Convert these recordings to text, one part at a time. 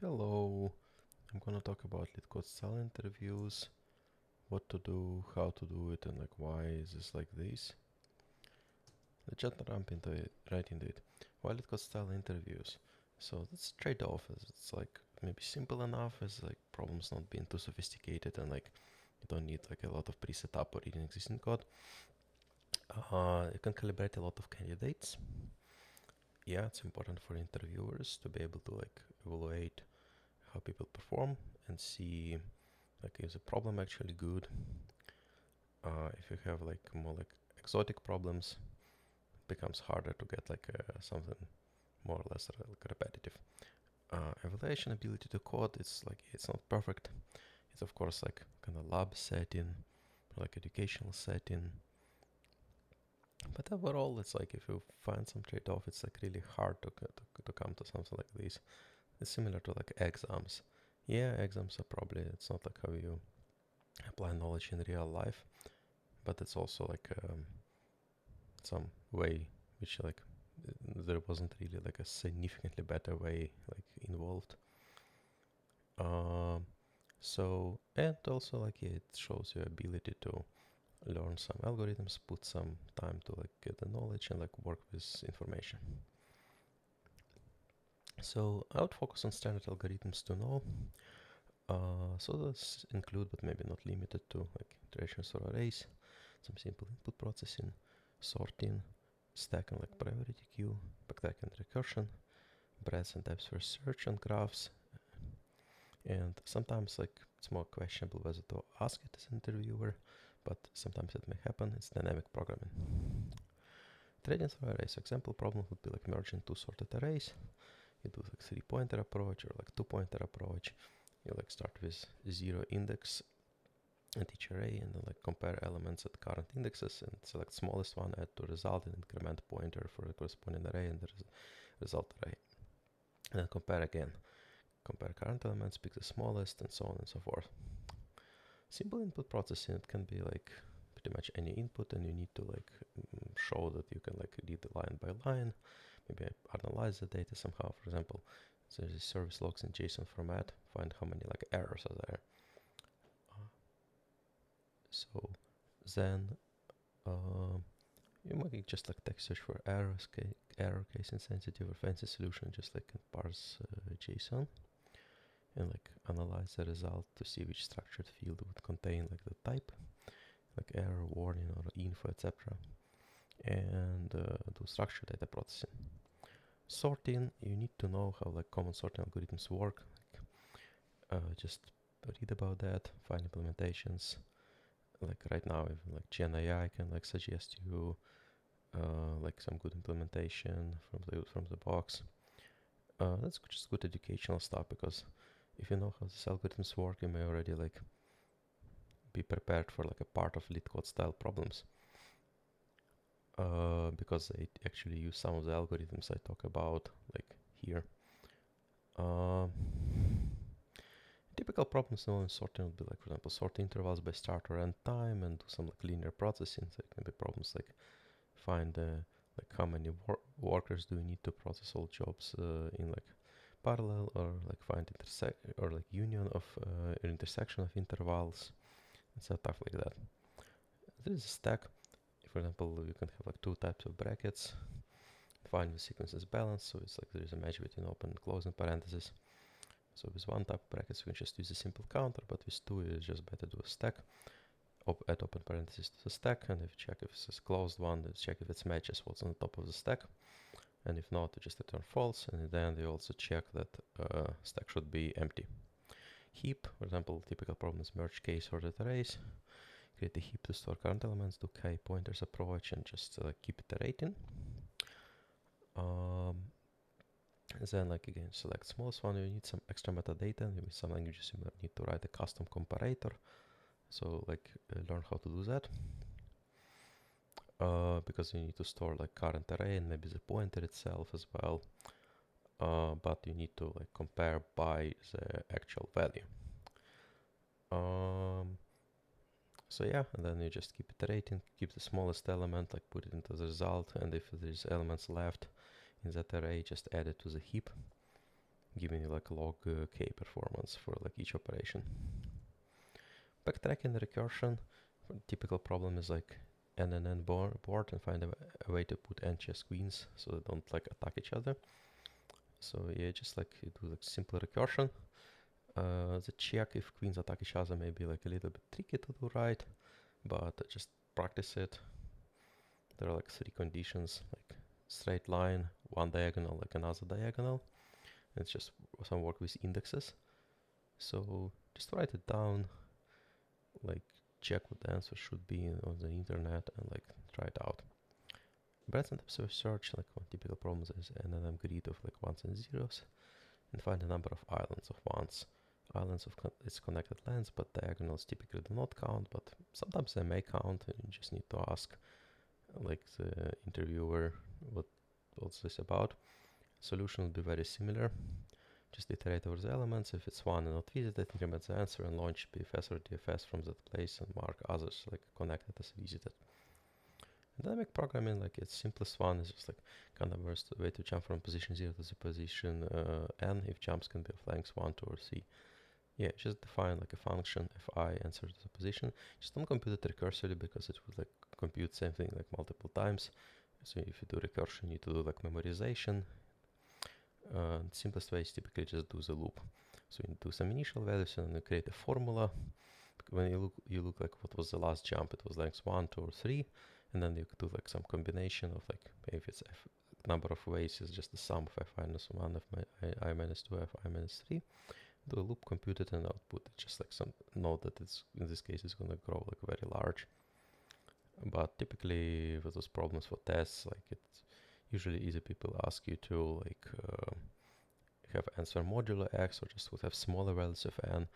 Hello, I'm gonna talk about Leetcode-Style interviews, what to do, how to do it, and like why is this like this. Let's just jump into it, right into it. Why Leetcode-Style interviews? So that's trade-off. It's like maybe simple enough as like problems not being too sophisticated and like you don't need like a lot of preset up or reading existing code. You can calibrate a lot of candidates. Yeah, it's important for interviewers to be able to like evaluate how people perform and see like is the problem actually good. If you have like more like exotic problems, it becomes harder to get like something more or less like repetitive. Evaluation ability to code, it's not perfect. It's of course like kind of lab setting, like educational setting. But overall, it's like if you find some trade-off, it's like really hard to come to something like this. It's similar to like exams. Yeah, exams are probably, it's not like how you apply knowledge in real life, but it's also like some way which like there wasn't really like a significantly better way like involved. Um, so and also like yeah, it shows your ability to learn some algorithms, put some time to like get the knowledge and like work with information. So I would focus on standard algorithms to know. So those include, but maybe not limited to, like iterations or arrays, some simple input processing, sorting, stack and like priority queue, backtrack and recursion, breadth and depth first search on graphs, and sometimes like it's more questionable whether to ask it as an interviewer, but sometimes it may happen. It's dynamic programming. Trading through arrays. Example problem would be like merging two sorted arrays. You do like 3-pointer approach or like 2-pointer approach. You like start with 0 index at each array and then like compare elements at current indexes and select smallest one, add to result and increment pointer for the corresponding array and the result array. And then compare again. Compare current elements, pick the smallest, and so on and so forth. Simple input processing, it can be like pretty much any input, and you need to like show that you can like read the line by line, maybe analyze the data somehow. For example, there's this service logs in JSON format, find how many like errors are there. So then you might just like text search for errors, error case insensitive or fancy solution, just like can parse JSON and like analyze the result to see which structured field would contain like the type, like error, warning, or info, etc. And do structured data processing. Sorting, you need to know how like common sorting algorithms work. Just read about that, find implementations. Like right now, even like GenAI can like suggest you like some good implementation from the box. That's just good educational stuff, because if you know how these algorithms work, you may already like be prepared for like a part of Leetcode-style problems. Because they actually use some of the algorithms I talk about like here. Typical problems in sorting would be like, for example, sort intervals by start or end time and do some like linear processing. So it can be problems like find like how many workers do you need to process all jobs in like parallel, or like find or like union of intersection of intervals and stuff like that. There is a stack. For example, you can have like two types of brackets. Find the sequences balance, so it's like there is a match between open and closing parentheses. So with one type of brackets you can just use a simple counter, but with two it's just better to do a stack. Add open parentheses to the stack, and if check if it's a closed one, then check if it matches what's on the top of the stack. And if not, you just return false, and then you also check that stack should be empty. Heap, for example, typical problem is merge case sorted arrays. Create a heap to store current elements, do k-pointers approach, and just keep iterating. Then like again, select smallest one. You need some extra metadata. With some languages you need to write a custom comparator. So like learn how to do that. Because you need to store like current array and maybe the pointer itself as well. But you need to like compare by the actual value. So yeah, and then you just keep iterating, keep the smallest element, like put it into the result, and if there's elements left in that array, just add it to the heap. giving you like log k performance for like each operation. Backtracking recursion, typical problem is like n and n board and find a way to put n chess queens so they don't like attack each other. So yeah, just like you do like simple recursion. The check if queens attack each other may be like a little bit tricky to do right, but just practice it. There are like 3 conditions, like straight line, one diagonal, like another diagonal. And it's just some work with indexes. So just write it down, like check what the answer should be on the internet and like try it out. Breadth and depth of search, like one typical problem is an NNM grid of like ones and zeros, and find a number of islands of ones. Islands of its connected lengths, but diagonals typically do not count, but sometimes they may count, and you just need to ask like the interviewer what's this about. Solution will be very similar. Just iterate over the elements. If it's one and not visited, increment the answer and launch BFS or DFS from that place and mark others like connected as visited. Dynamic programming, like its simplest one is just like kind of worst way to jump from position 0 to the position n if jumps can be of lengths 1, 2 or 3. Yeah, just define like a function fi answer to the position. Just don't compute it recursively because it would like compute same thing like multiple times. So if you do recursion, you need to do like memorization. Simplest way is typically just do the loop. So you do some initial values and then you create a formula. When you look like what was the last jump, it was length 1, 2 or 3, and then you could do like some combination of like if it's f number of ways is just the sum of f minus 1, f I minus 2, f I minus 3. Do a loop, compute it, and output it. Just like some note that it's in this case is gonna grow like very large. But typically with those problems for tests, like it's usually easy people ask you to like have answer modulo x or just would have smaller values of n.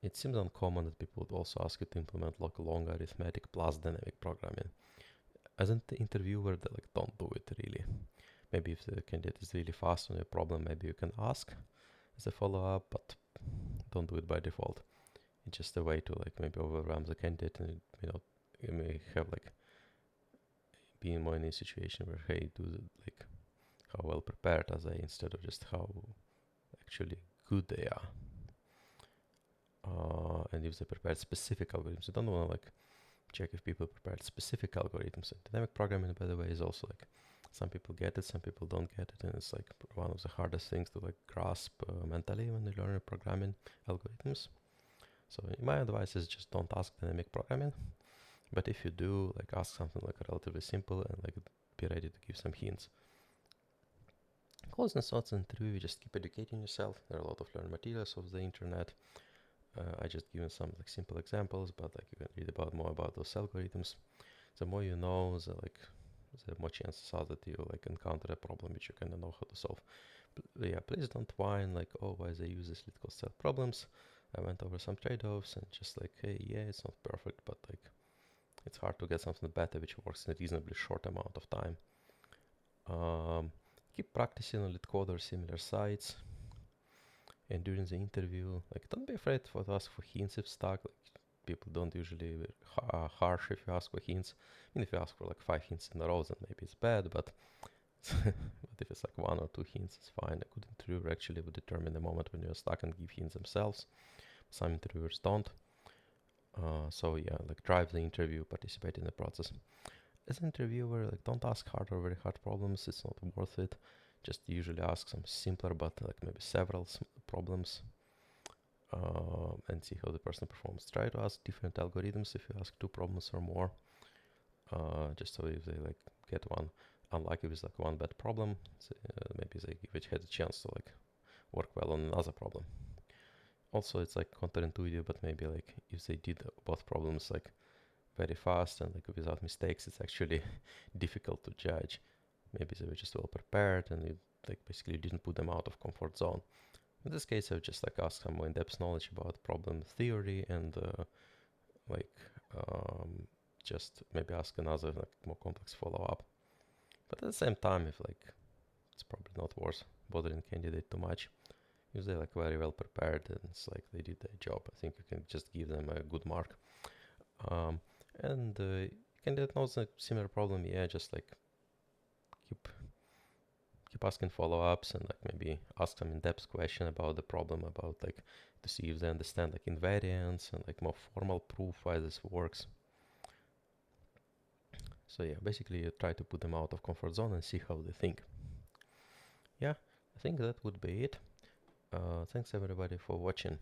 It seems uncommon that people would also ask you to implement like long arithmetic plus dynamic programming. As an interviewer, they like don't do it really. Maybe if the candidate is really fast on your problem, maybe you can ask as a follow-up, but don't do it by default. It's just a way to like maybe overwhelm the candidate, and you may have like being more in a situation where hey, like how well prepared are they instead of just how actually good they are. And if they prepared specific algorithms, you don't want to like check if people prepared specific algorithms. And dynamic programming, by the way, is also like some people get it, some people don't get it, and it's like one of the hardest things to like grasp mentally when you learn programming algorithms. So my advice is just don't ask dynamic programming, but if you do, like ask something like relatively simple and like be ready to give some hints. Closing thoughts and interview, you just keep educating yourself. There are a lot of learning materials of the internet. I just given some like simple examples, but like you can read about more about those algorithms. The more you know, the more chances are that you like encounter a problem which you kind of know how to solve. Yeah, please don't whine like, oh, why they use this Leetcode-Style problems. I went over some trade-offs and just like, hey, yeah, it's not perfect, but like it's hard to get something better which works in a reasonably short amount of time. Keep practicing on Leetcode or similar sites. And during the interview, like don't be afraid to ask for hints if stuck. Like people don't usually harsh if you ask for hints. I mean, if you ask for like 5 hints in a row, then maybe it's bad, but but if it's like 1 or 2 hints, it's fine. A good interviewer actually would determine the moment when you're stuck and give hints themselves. Some interviewers don't. So yeah, like drive the interview, participate in the process. As an interviewer, like don't ask hard or very hard problems. It's not worth it. Just usually ask some simpler, but like maybe several problems, and see how the person performs. Try to ask different algorithms if you ask 2 problems or more, just so if they like get one unlucky with like one bad problem, maybe they give it had a chance to like work well on another problem. Also, it's like counterintuitive, but maybe like if they did both problems like very fast and like without mistakes, it's actually difficult to judge. Maybe they were just well prepared and you like basically didn't put them out of comfort zone. In this case, I would just like ask some more in-depth knowledge about problem theory and like just maybe ask another like more complex follow-up. But at the same time, if like it's probably not worth bothering candidate too much, if they're like very well prepared and it's like they did their job, I think you can just give them a good mark. And candidate knows a similar problem, yeah, just like keep keep asking follow-ups and like maybe ask some in-depth question about the problem, about like to see if they understand like invariants and like more formal proof why this works. So yeah, basically you try to put them out of comfort zone and see how they think. Yeah, I think that would be it. Thanks everybody for watching.